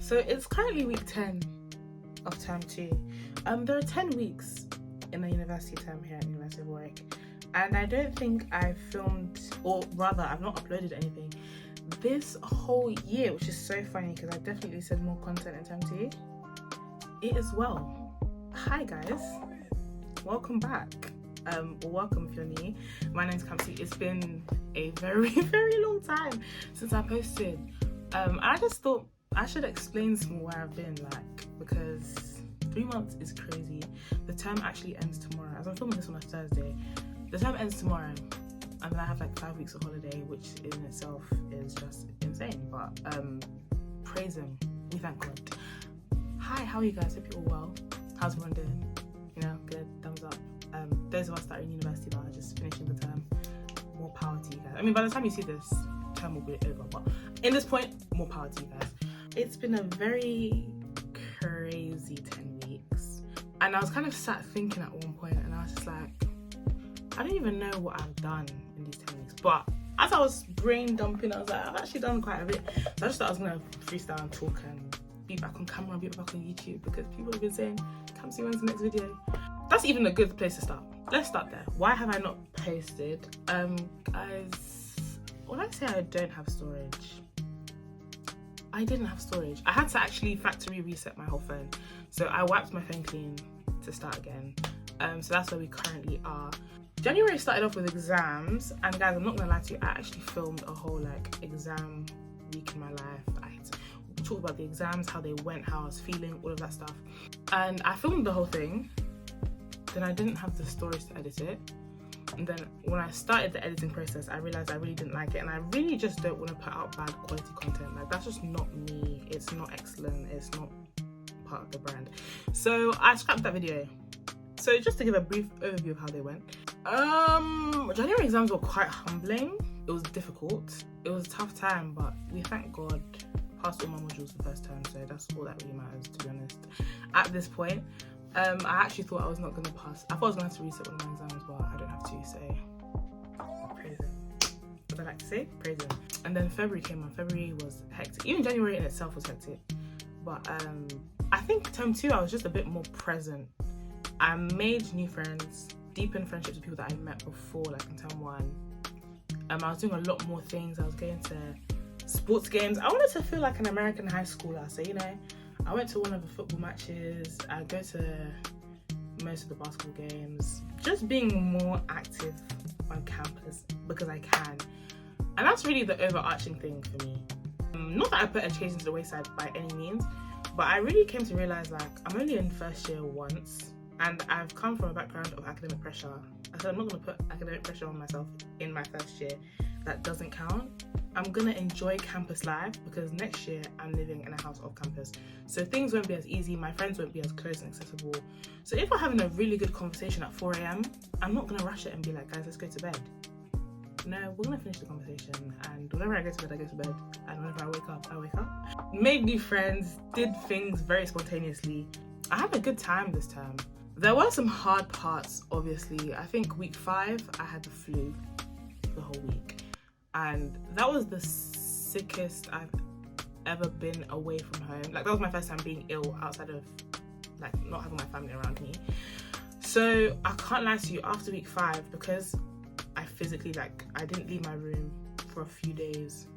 So it's currently week 10 of term 2. There are 10 weeks in the university term here at University of Warwick, and I don't think I've filmed, or rather I've not uploaded anything this whole year, which is so funny because I definitely said more content in term 2. It is well. Hi guys, welcome back. Or welcome if you're new. My name's Kamsi. It's been a very long time since I posted. I just thought I should explain some where I've been, because 3 months is crazy. The term actually ends tomorrow. As I'm filming this on a Thursday, the term ends tomorrow, and then I have 5 weeks of holiday, which in itself is just insane. But praise him. We thank God. Hi, how are you guys? Hope you're all well. How's everyone doing? You know, good. Thumbs up. Those of us that are in university now, just finishing the term, more power to you guys. I mean, by the time you see this, term will be over, but in this point, more power to you guys. It's been a very crazy 10 weeks, and I was kind of sat thinking at one point, and I was just like, I don't even know what I've done in these 10 weeks, but as I was brain dumping, I was like, I've actually done quite a bit. So I just thought I was gonna freestyle and talk and be back on camera, be back on YouTube, because people have been saying, Kamsi, when's the next video? That's even a good place to start. Let's start there. Why have I not posted? Guys, when I say I don't have storage, I didn't have storage. I had to actually factory reset my whole phone. So I wiped my phone clean to start again. So that's where we currently are. January started off with exams, and guys, I'm not gonna lie to you, I actually filmed a whole exam week in my life. I talked about the exams, how they went, how I was feeling, all of that stuff. And I filmed the whole thing. Then I didn't have the storage to edit it, and then when I started the editing process, I realized I really didn't like it, and I really just don't want to put out bad quality content. That's just not me. It's not excellent. It's not part of the brand. So I scrapped that video. So just to give a brief overview of how they went, January exams were quite humbling. It was difficult. It was a tough time, but we thank God passed all my modules the first term, so that's all that really matters, to be honest at this point. I actually thought I was not going to pass. I thought I was going to have to reset one of my exams, but I don't have to, so praise him. What I like to say, praise him. And then February came on. February was hectic. Even January in itself was hectic. But I think term 2, I was just a bit more present. I made new friends, deepened friendships with people that I met before, in term 1. I was doing a lot more things. I was going to sports games. I wanted to feel like an American high schooler, so I went to one of the football matches. I go to most of the basketball games. Just being more active on campus because I can. And that's really the overarching thing for me. Not that I put education to the wayside by any means, but I really came to realize I'm only in first year once, and I've come from a background of academic pressure. I said I'm not going to put academic pressure on myself in my first year. That doesn't count. I'm gonna enjoy campus life because next year I'm living in a house off campus. So things won't be as easy, my friends won't be as close and accessible. So if we're having a really good conversation at 4 a.m, I'm not gonna rush it and be like, guys, let's go to bed. No, we're gonna finish the conversation, and whenever I go to bed, I go to bed. And whenever I wake up, I wake up. Made new friends, did things very spontaneously. I had a good time this term. There were some hard parts, obviously. I think week 5, I had the flu the whole week. And that was the sickest I've ever been away from home. That was my first time being ill outside of not having my family around me. So I can't lie to you, after week 5, because I physically I didn't leave my room for a few days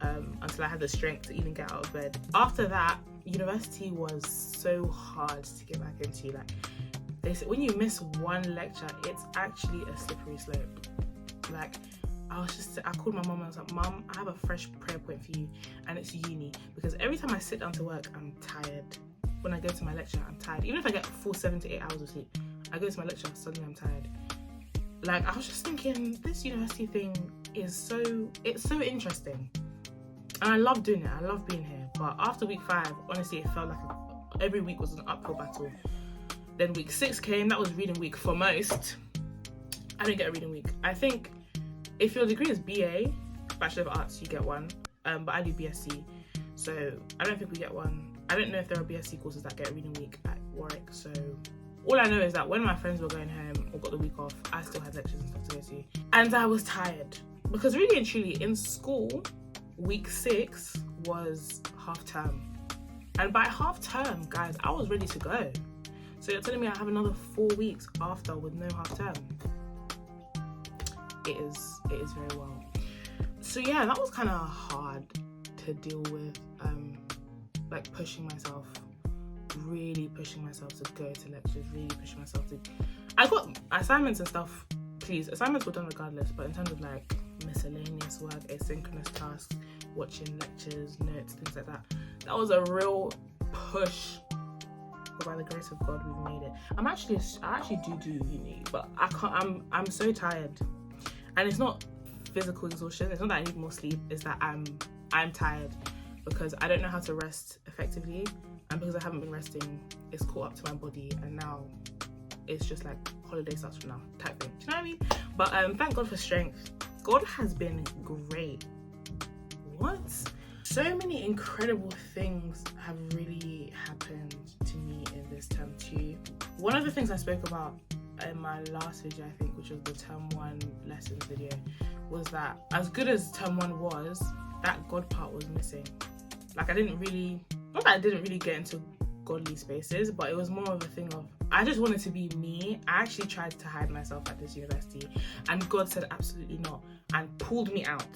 until I had the strength to even get out of bed. After that, university was so hard to get back into. They say when you miss one lecture, it's actually a slippery slope. I called my mum and I was like, Mum, I have a fresh prayer point for you, and it's uni. Because every time I sit down to work, I'm tired. When I go to my lecture, I'm tired. Even if I get full 7 to 8 hours of sleep, I go to my lecture, suddenly I'm tired. I was just thinking, this university thing it's so interesting. And I love doing it. I love being here. But after week 5, honestly, it felt like every week was an uphill battle. Then week 6 came. That was reading week for most. I didn't get a reading week. I think if your degree is BA, Bachelor of Arts, you get one. But I do BSc, so I don't think we get one. I don't know if there are BSc courses that get a reading week at Warwick. So all I know is that when my friends were going home or got the week off, I still had lectures and stuff to go to. And I was tired. Because really and truly, in school, week 6 was half term. And by half term, guys, I was ready to go. So you're telling me I have another 4 weeks after with no half term? It is very well. So yeah, that was kind of hard to deal with. Like really pushing myself to go to lectures, really pushing myself to. I got assignments and stuff. Please, assignments were done regardless, but in terms of like miscellaneous work, asynchronous tasks, watching lectures, notes, things like that, that was a real push. But by the grace of God, we've made it. I actually do uni, but I can't. I'm so tired, and it's not physical exhaustion. It's not that I need more sleep. It's that I'm tired because I don't know how to rest effectively, and because I haven't been resting, it's caught up to my body, and now it's just like holiday starts from now type thing. Do you know what I mean? But thank God for strength. God has been great. What? So many incredible things have really happened to me in this term too. One of the things I spoke about in my last video, I think, which was the term 1 lessons video, was that as good as term 1 was, that God part was missing. Like not that I didn't really get into godly spaces, but it was more of a thing of, I just wanted to be me. I actually tried to hide myself at this university, and God said absolutely not, and pulled me out,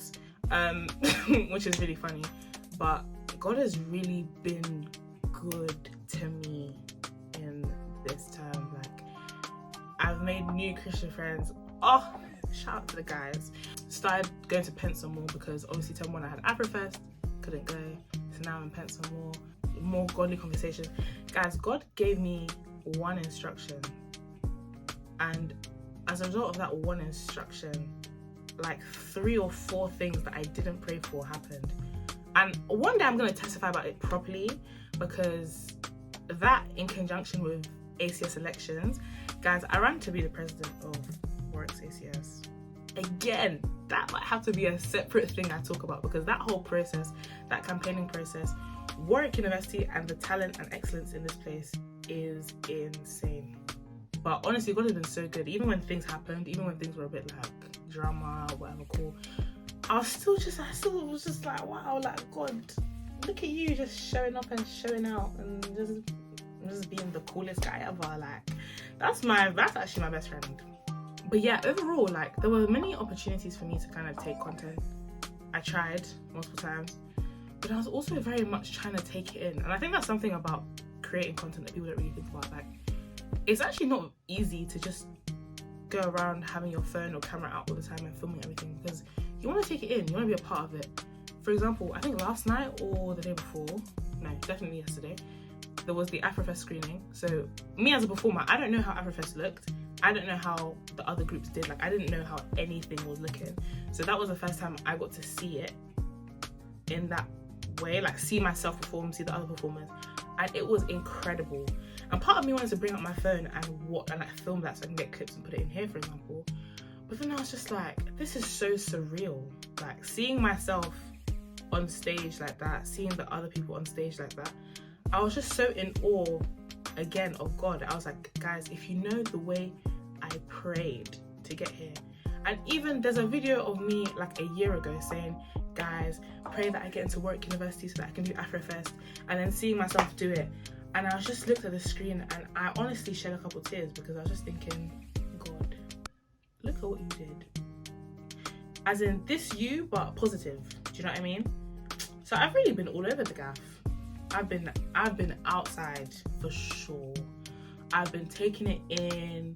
which is really funny. But God has really been good to me in this term. Like, I've made new Christian friends. Oh, shout out to the guys. Started going to Penson more because obviously term 1 I had Afrofest, couldn't go. So now I'm in Penson more godly conversations. Guys, God gave me one instruction, and as a result of that one instruction, like 3 or 4 things that I didn't pray for happened. And one day I'm going to testify about it properly, because that, in conjunction with ACS elections, guys, I ran to be the president of Warwick's ACS. Again, that might have to be a separate thing I talk about, because that whole process, that campaigning process, Warwick University and the talent and excellence in this place is insane. But honestly, God has been so good. Even when things happened, even when things were a bit like drama, whatever, cool, I still was just like, wow, like, God, look at you just showing up and showing out and just being the coolest guy ever. Like, that's actually my best friend. But yeah, overall, like, there were many opportunities for me to kind of take content. I tried multiple times, but I was also very much trying to take it in. And I think that's something about creating content that people don't really think about. Like, it's actually not easy to just go around having your phone or camera out all the time and filming everything, because you want to take it in, you want to be a part of it. For example, I think last night or the day before, no, definitely yesterday, there was the Afrofest screening. So me as a performer, I don't know how Afrofest looked. I don't know how the other groups did. Like, I didn't know how anything was looking. So that was the first time I got to see it in that way, like see myself perform, see the other performers, and it was incredible. And part of me wanted to bring up my phone and like film that so I can get clips and put it in here, for example. But then I was just like, this is so surreal. Like, seeing myself on stage like that, seeing the other people on stage like that, I was just so in awe again of God. I was like, guys, if you know the way I prayed to get here. And even there's a video of me like a year ago saying, guys, pray that I get into Warwick University so that I can do Afrofest, and then seeing myself do it. And I just looked at the screen and I honestly shed a couple tears, because I was just thinking, God, look at what you did. As in, this you, but positive. Do you know what I mean? So I've really been all over the gaff. I've been outside for sure. I've been taking it in,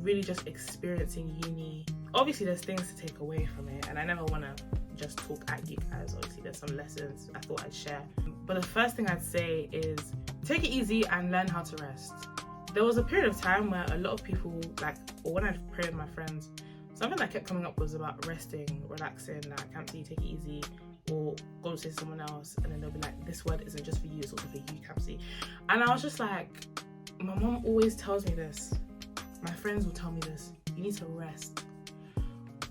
really just experiencing uni. Obviously there's things to take away from it, and I never want to just talk at you guys. Obviously there's some lessons I thought I'd share. But the first thing I'd say is take it easy and learn how to rest. There was a period of time where a lot of people, like, or when I'd pray with my friends, something that kept coming up was about resting, relaxing, like, Kamsi, take it easy, or go say to someone else, and then they'll be like, this word isn't just for you, it's also for you, Kamsi. And I was just like, my mom always tells me this, my friends will tell me this, you need to rest.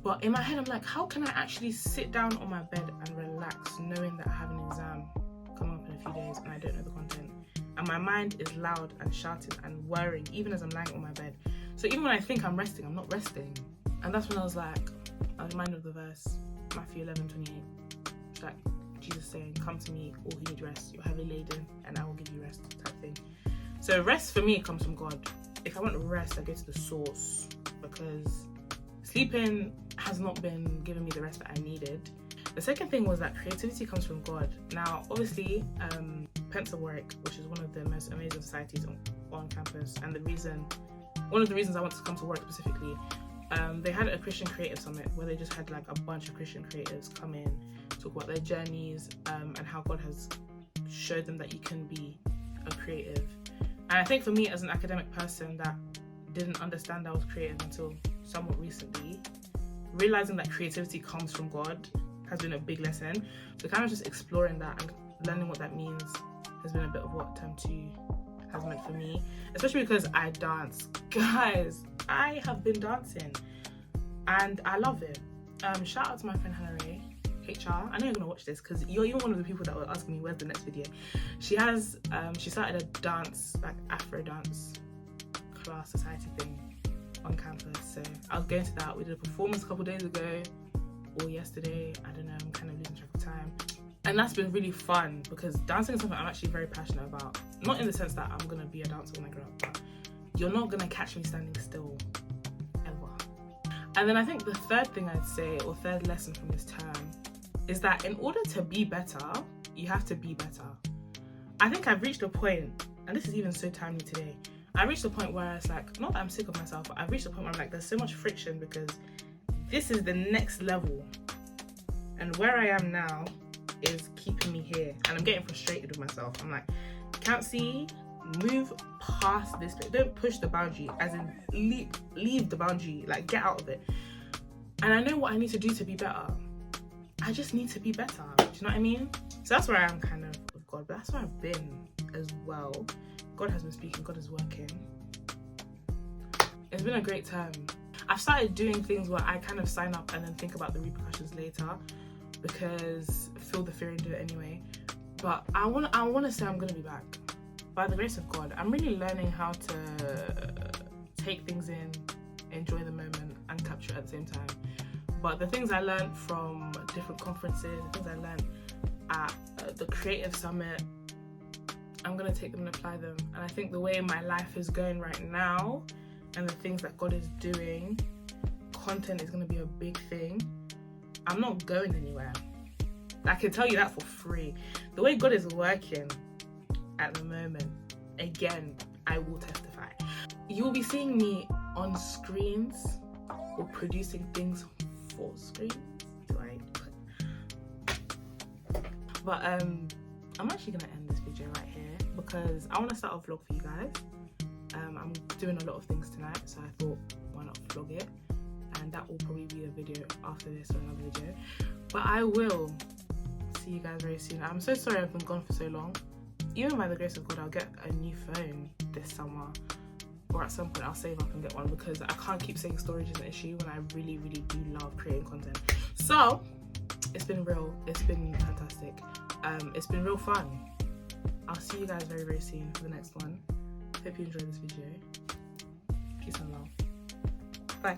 But in my head, I'm like, how can I actually sit down on my bed and relax knowing that I have an exam coming up in a few days and I don't know the content? And my mind is loud and shouting and worrying, even as I'm lying on my bed. So even when I think I'm resting, I'm not resting. And that's when I was reminded of the verse, Matthew 11:28. It's like, Jesus saying, come to me, all who need rest, you're heavily laden, and I will give you rest, type thing. So rest for me comes from God. If I want rest, I go to the source, because sleeping has not been giving me the rest that I needed. The second thing was that creativity comes from God. Now, obviously, Warwick, which is one of the most amazing societies on campus, and one of the reasons I want to come to Warwick specifically, they had a Christian Creative Summit where they just had like a bunch of Christian creatives come in, talk about their journeys, and how God has showed them that you can be a creative. And I think for me, as an academic person that didn't understand I was creative until somewhat recently, realizing that creativity comes from God has been a big lesson. So kind of just exploring that and learning what that means has been a bit of what term 2 has meant for me, especially because I dance. Guys, I have been dancing and I love it. Shout out to my friend Hannah Ray, HR. I know you're gonna watch this because you're one of the people that were asking me where's the next video. She started a dance, like Afro dance class society thing on campus. So I was going to that. We did a performance a couple days ago or yesterday. I don't know, I'm kind of losing track of time. And that's been really fun because dancing is something I'm actually very passionate about. Not in the sense that I'm gonna be a dancer when I grow up, but you're not gonna catch me standing still, ever. And then I think the third thing I'd say, or third lesson from this term, is that in order to be better, you have to be better. I think I've reached a point, and this is even so timely today, I reached a point where it's like, not that I'm sick of myself, but I've reached a point where I'm like, there's so much friction because this is the next level. And where I am now is keeping me here. And I'm getting frustrated with myself. I'm like, Kamsi, move past this bit. Don't push the boundary, as in leave the boundary, like get out of it. And I know what I need to do to be better. I just need to be better. Do you know what I mean? So that's where I am kind of with God, but that's where I've been as well. God has been speaking, God is working. It's been a great term. I've started doing things where I kind of sign up and then think about the repercussions later, because feel the fear and do it anyway. But I want to say I'm going to be back. By the grace of God, I'm really learning how to take things in, enjoy the moment, and capture it at the same time. But the things I learned from different conferences, the things I learned at the Creative Summit, I'm going to take them and apply them. And I think the way my life is going right now and the things that God is doing, content is going to be a big thing. I'm not going anywhere. I can tell you that for free. The way God is working at the moment, again, I will testify. You will be seeing me on screens or producing things for screens. But I'm actually gonna end this video right here because I want to start a vlog for you guys. I'm doing a lot of things tonight, so I thought, why not vlog it? And that will probably be a video after this or another video. But I will see you guys very soon. I'm so sorry I've been gone for so long. Even by the grace of God, I'll get a new phone this summer, or at some point I'll save up and get one, because I can't keep saying storage is an issue when I really, really do love creating content. So it's been real, it's been fantastic. It's been real fun. I'll see you guys very, very soon for the next one. Hope you enjoyed this video. Peace and love. Bye.